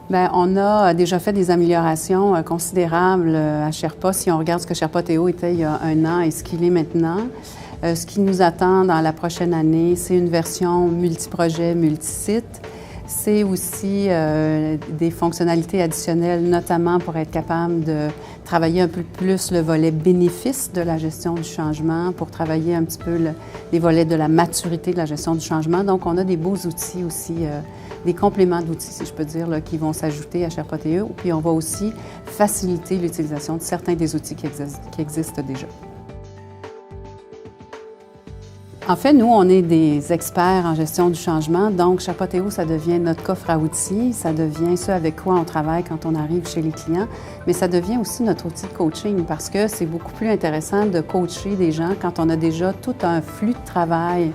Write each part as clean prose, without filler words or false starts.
Bien, on a déjà fait des améliorations considérables à Sherpa. Si on regarde ce que Sherpa Théo était il y a un an et ce qu'il est maintenant, ce qui nous attend dans la prochaine année, c'est une version multiprojet, multisite. C'est aussi des fonctionnalités additionnelles, notamment pour être capable de travailler un peu plus le volet bénéfice de la gestion du changement, pour travailler un petit peu les volets de la maturité de la gestion du changement. Donc, on a des beaux outils aussi, des compléments d'outils, si je peux dire, là, qui vont s'ajouter à Sherpa Théo. Puis, on va aussi faciliter l'utilisation de certains des outils qui existent déjà. En fait, nous, on est des experts en gestion du changement, donc Sherpa Théo, ça devient notre coffre à outils, ça devient ce avec quoi on travaille quand on arrive chez les clients, mais ça devient aussi notre outil de coaching parce que c'est beaucoup plus intéressant de coacher des gens quand on a déjà tout un flux de travail,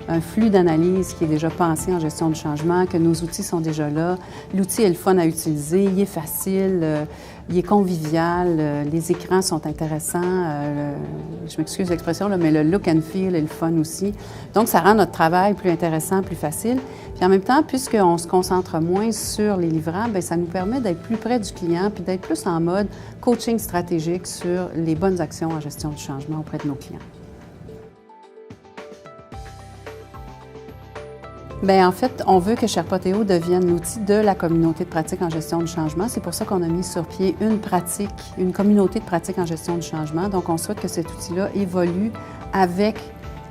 un flux d'analyse qui est déjà pensé en gestion du changement, que nos outils sont déjà là. L'outil est le fun à utiliser, il est facile, il est convivial, les écrans sont intéressants, je m'excuse l'expression, mais le look and feel est le fun aussi. Donc, ça rend notre travail plus intéressant, plus facile. Puis en même temps, puisqu'on se concentre moins sur les livrables, bien, ça nous permet d'être plus près du client puis d'être plus en mode coaching stratégique sur les bonnes actions en gestion du changement auprès de nos clients. Bien, en fait, on veut que Sherpa Théo devienne l'outil de la communauté de pratique en gestion du changement. C'est pour ça qu'on a mis sur pied une communauté de pratique en gestion du changement. Donc, on souhaite que cet outil-là évolue avec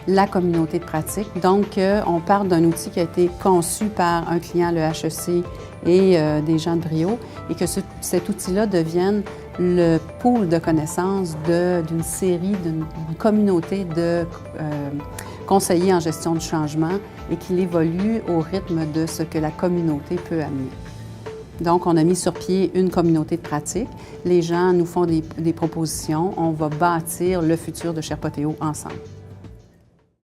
la communauté de pratique. Donc, on part d'un outil qui a été conçu par un client, le HEC, et des gens de Brio, et que cet outil-là devienne le pool de connaissances d'une série, d'une communauté de conseillers en gestion du changement et qu'il évolue au rythme de ce que la communauté peut amener. Donc, on a mis sur pied une communauté de pratique. Les gens nous font des propositions. On va bâtir le futur de Sherpa Théo ensemble.